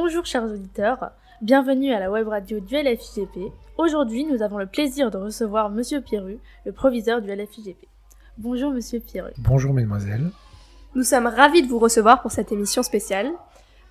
Bonjour chers auditeurs, bienvenue à la web radio du LFIGP. Aujourd'hui, nous avons le plaisir de recevoir Monsieur Pierru, le proviseur du LFIGP. Bonjour Monsieur Pierru. Bonjour mesdemoiselles. Nous sommes ravis de vous recevoir pour cette émission spéciale.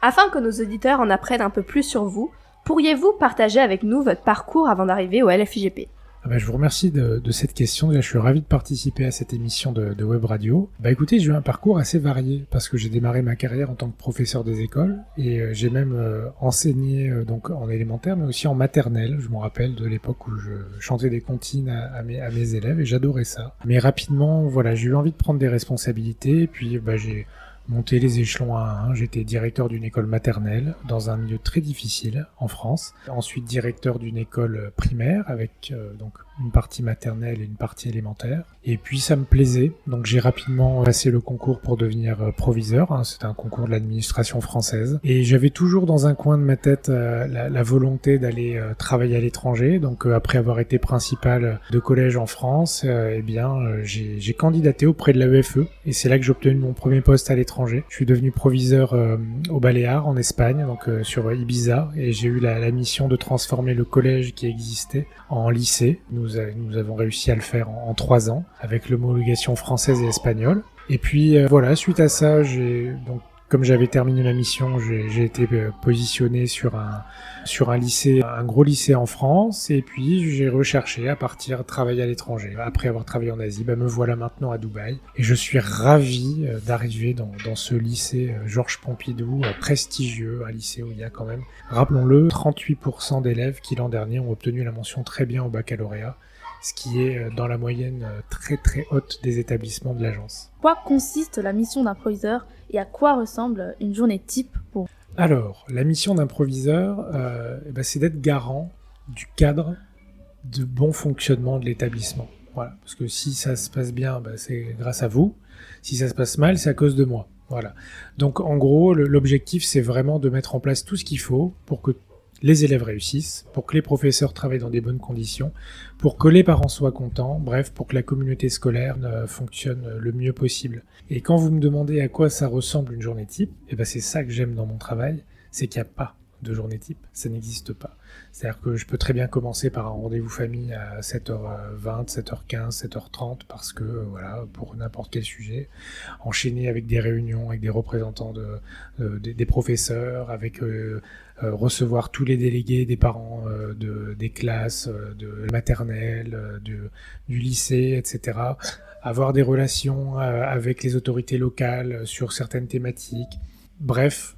Afin que nos auditeurs en apprennent un peu plus sur vous, pourriez-vous partager avec nous votre parcours avant d'arriver au LFIGP ? Je vous remercie de cette question. Déjà, je suis ravi de participer à cette émission de web radio. Écoutez, j'ai eu un parcours assez varié parce que j'ai démarré ma carrière en tant que professeur des écoles et j'ai même enseigné donc en élémentaire mais aussi en maternelle. Je me rappelle de l'époque où je chantais des comptines à mes élèves et j'adorais ça. Mais rapidement, voilà, j'ai eu envie de prendre des responsabilités et puis j'ai monté les échelons à un. J'étais directeur d'une école maternelle dans un milieu très difficile en France. Ensuite directeur d'une école primaire avec donc une partie maternelle et une partie élémentaire. Et puis ça me plaisait, donc j'ai rapidement passé le concours pour devenir proviseur. C'était un concours de l'administration française. Et j'avais toujours dans un coin de ma tête la volonté d'aller travailler à l'étranger. Donc après avoir été principal de collège en France, j'ai candidaté auprès de l'AEFE. Et c'est là que j'ai obtenu mon premier poste à l'étranger. Je suis devenu proviseur aux Baléares en Espagne, donc sur Ibiza. Et j'ai eu la mission de transformer le collège qui existait en lycée. Nous avons réussi à le faire en 3 ans, avec l'homologation française et espagnole. Et puis suite à ça, comme j'avais terminé ma mission, j'ai été positionné sur un lycée, un gros lycée en France, et puis j'ai recherché à partir travailler à l'étranger. Après avoir travaillé en Asie, me voilà maintenant à Dubaï, et je suis ravi d'arriver dans ce lycée Georges Pompidou, prestigieux, un lycée où il y a quand même, rappelons-le, 38% d'élèves qui l'an dernier ont obtenu la mention très bien au baccalauréat, ce qui est dans la moyenne très très haute des établissements de l'agence. Quoi consiste la mission d'un proviseur et à quoi ressemble une journée type pour vous ? Alors, la mission d'un proviseur, c'est d'être garant du cadre de bon fonctionnement de l'établissement. Voilà, parce que si ça se passe bien, c'est grâce à vous. Si ça se passe mal, c'est à cause de moi. Voilà. Donc en gros, l'objectif, c'est vraiment de mettre en place tout ce qu'il faut pour que les élèves réussissent, pour que les professeurs travaillent dans des bonnes conditions, pour que les parents soient contents, bref, pour que la communauté scolaire fonctionne le mieux possible. Et quand vous me demandez à quoi ça ressemble une journée type, c'est ça que j'aime dans mon travail, c'est qu'il n'y a pas de journée type, ça n'existe pas. C'est-à-dire que je peux très bien commencer par un rendez-vous famille à 7h20, 7h15, 7h30, parce que, pour n'importe quel sujet, enchaîner avec des réunions, avec des représentants des professeurs, avec recevoir tous les délégués des parents des classes, de la maternelle, du lycée, etc. Avoir des relations avec les autorités locales sur certaines thématiques. Bref,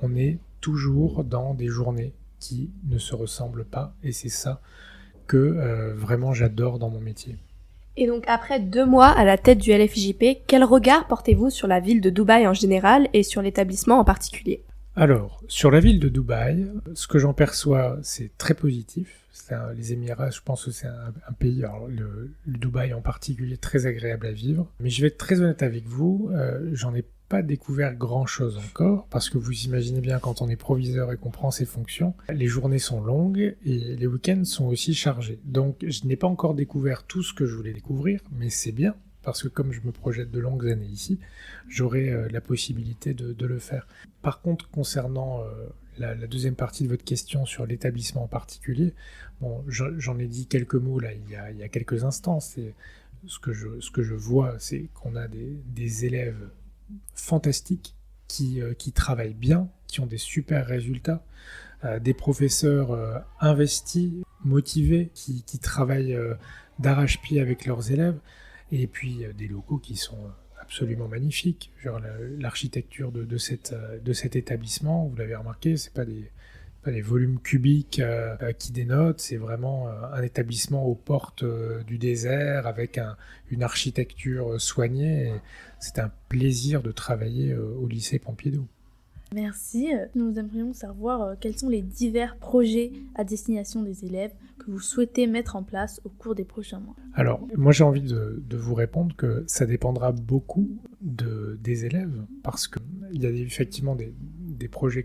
on est toujours dans des journées qui ne se ressemblent pas, et c'est ça que vraiment j'adore dans mon métier. Et donc après 2 mois à la tête du LFIGP, quel regard portez-vous sur la ville de Dubaï en général et sur l'établissement en particulier ? Alors, sur la ville de Dubaï, ce que j'en perçois, c'est très positif. Les Émirats, je pense que c'est un pays, alors le Dubaï en particulier, très agréable à vivre. Mais je vais être très honnête avec vous, j'en ai pas découvert grand-chose encore, parce que vous imaginez bien quand on est proviseur et qu'on prend ses fonctions, les journées sont longues et les week-ends sont aussi chargés. Donc je n'ai pas encore découvert tout ce que je voulais découvrir, mais c'est bien, parce que comme je me projette de longues années ici, j'aurai la possibilité de le faire. Par contre, concernant la deuxième partie de votre question sur l'établissement en particulier, j'en ai dit quelques mots là il y a quelques instants. Ce que je vois, c'est qu'on a des élèves fantastiques qui travaillent bien, qui ont des super résultats, des professeurs investis, motivés, qui travaillent d'arrache-pied avec leurs élèves, et puis des locaux qui sont absolument magnifiques. Genre l'architecture de cet établissement, vous l'avez remarqué, c'est pas des volumes cubiques qui dénotent, c'est vraiment un établissement aux portes du désert avec une architecture soignée. Et c'est un plaisir de travailler au lycée Pompidou. Merci. Nous aimerions savoir quels sont les divers projets à destination des élèves que vous souhaitez mettre en place au cours des prochains mois. Alors, moi j'ai envie de vous répondre que ça dépendra beaucoup des élèves, parce qu'il y a effectivement des projets